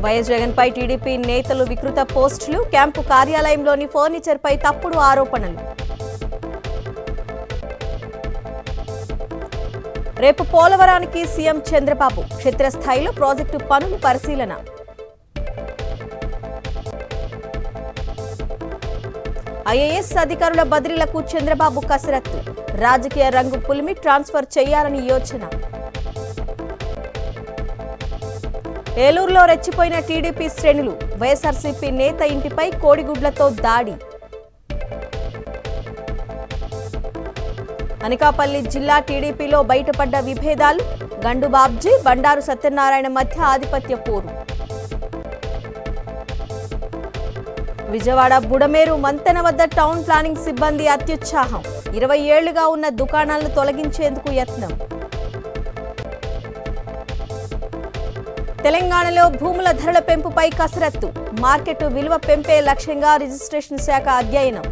YS జగన్పై TDP నేతలు వికృత పోస్టులు, క్యాంపు కార్యాలయంలోని ఫర్నిచర్పై తప్పుడు ఆరోపణలు. రేపు పోలవరానికి సీఎం చంద్రబాబు క్షేత్రస్థాయిలో ప్రాజెక్టు పనులు పరిశీలన. ఐఏఎస్ అధికారుల బదిలీలకు చంద్రబాబు కసరత్తు, రాజకీయ రంగు పులిమి ట్రాన్స్ఫర్ చేయాలని యోచన. ఏలూరులో రెచ్చిపోయిన టీడీపీ శ్రేణులు, వైఎస్ఆర్సీపీ నేత ఇంటిపై కోడిగుడ్లతో దాడి. అనకాపల్లి జిల్లా టీడీపీలో బయటపడ్డ విభేదాలు, గండు బాబ్జీ, బండారు సత్యనారాయణ మధ్య ఆధిపత్య పోరు. విజయవాడ బుడమేరు మంతెన వద్ద టౌన్ ప్లానింగ్ సిబ్బంది అత్యుత్సాహం, 20 ఏళ్లుగా ఉన్న దుకాణాలను తొలగించేందుకు యత్నం. తెలంగాణలో భూముల ధరల పెంపుపై కసరత్తు, మార్కెట్ విలువ పెంపే లక్ష్యంగా రిజిస్ట్రేషన్ శాఖ అధ్యయనం.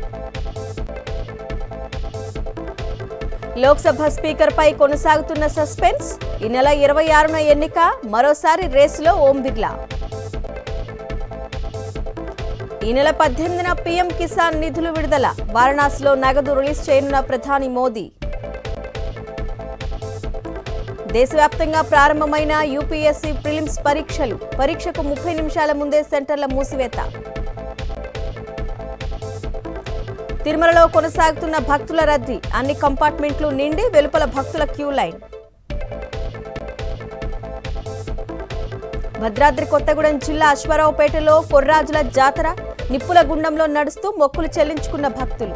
లోక్సభ స్పీకర్పై కొనసాగుతున్న సస్పెన్స్, ఈ నెల 26న ఎన్నిక, మరోసారి రేసులో ఓం బిర్లా. ఈ నెల 18న పీఎం కిసాన్ నిధులు విడుదల, వారణాసిలో నగదు రిలీజ్ చేయనున్న ప్రధాని మోదీ. దేశవ్యాప్తంగా ప్రారంభమైన యూపీఎస్సీ ప్రిలిమ్స్ పరీక్షలు, పరీక్షకు 30 నిమిషాల ముందే సెంటర్ల మూసివేత. తిరుమలలో కొనసాగుతున్న భక్తుల రద్దీ, అన్ని కంపార్ట్మెంట్లు నిండి, వెలుపల భక్తుల క్యూ లైన్. భద్రాద్రి కొత్తగూడెం జిల్లా అశ్వారావుపేటలో కొర్రాజుల జాతర, నిప్పుల గుండంలో నడుస్తూ మొక్కులు చెల్లించుకున్న భక్తులు.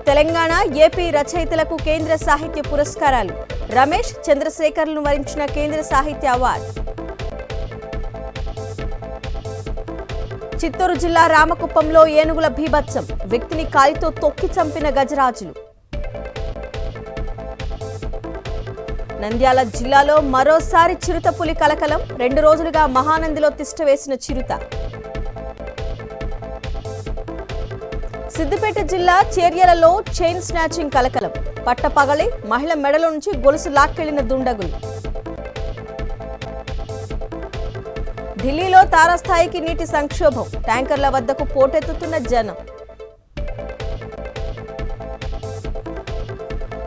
తెలంగాణ, ఏపీ రచయితలకు కేంద్ర సాహిత్య పురస్కారాలు, రమేష్, చంద్రశేఖర్లను వరించిన కేంద్ర సాహిత్య అవార్డు. చిత్తూరు జిల్లా రామకుప్పంలో ఏనుగుల బీభత్సం, వ్యక్తిని కాలితో తొక్కి చంపిన గజరాజులు. నంద్యాల జిల్లాలో మరోసారి చిరుతపులి కలకలం, 2 రోజులుగా మహానందిలో తిష్టవేసిన చిరుత. సిద్దిపేట జిల్లా చేర్యలలో చైన్ స్నాచింగ్ కలకలం, పట్టపగలి మహిళ మెడలో నుంచి గొలుసు లాక్కెళ్లిన దుండగులు. ఢిల్లీలో తారస్థాయికి నీటి సంక్షోభం, ట్యాంకర్ల వద్దకు పోటెత్తుతున్న జనం.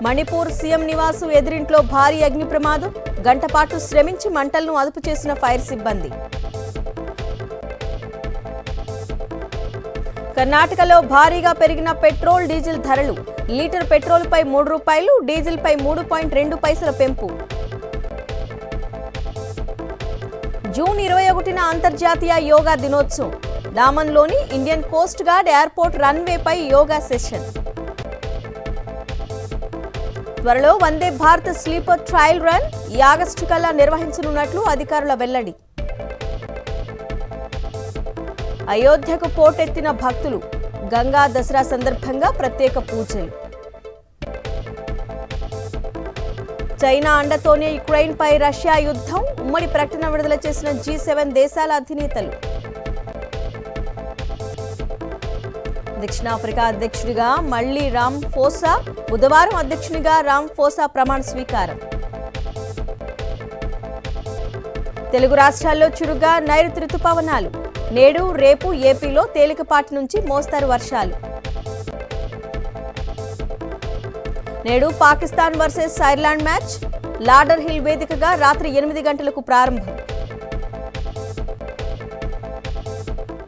మణిపూర్ సీఎం నివాసు ఎదురింట్లో భారీ అగ్ని ప్రమాదం, గంటపాటు శ్రమించి మంటలను అదుపు చేసిన ఫైర్ సిబ్బంది. కర్ణాటకలో భారీగా పెరిగిన పెట్రోల్ డీజిల్ ధరలు, లీటర్ పెట్రోల్పై 3 రూపాయలు, డీజిల్పై 3.2 పైసల పెంపు. జూన్ 21న అంతర్జాతీయ యోగా దినోత్సవం, డామన్లోని ఇండియన్ కోస్ట్ గార్డ్ ఎయిర్పోర్ట్ రన్వేపై యోగా సెషన్. త్వరలో Vande Bharat sleeper trial run, ఈ ఆగస్టు కల్లా నిర్వహించనున్నట్లు అధికారుల వెల్లడి. అయోధ్యకు పోటెత్తిన భక్తులు, గంగా దసరా సందర్భంగా ప్రత్యేక పూజలు. చైనా అండతోనే యుక్రెయిన్పై రష్యా యుద్ధం, ఉమ్మడి ప్రకటన విడుదల చేసిన G7 దేశాల అధినేతలు. దక్షిణాఫ్రికా అధ్యక్షుడిగా మళ్లీ రామ్ఫోసా, బుధవారం అధ్యక్షునిగా రామ్ఫోసా ప్రమాణ స్వీకారం. తెలుగు రాష్ట్రాల్లో చురుగ్గా నైరుతి రుతుపవనాలు, నేడు రేపు ఏపీలో తేలికపాటి నుంచి మోస్తరు వర్షాలు. నేడు Pakistan versus Ireland match, ladder hill వేదికగా రాత్రి 8 గంటలకు ప్రారంభం.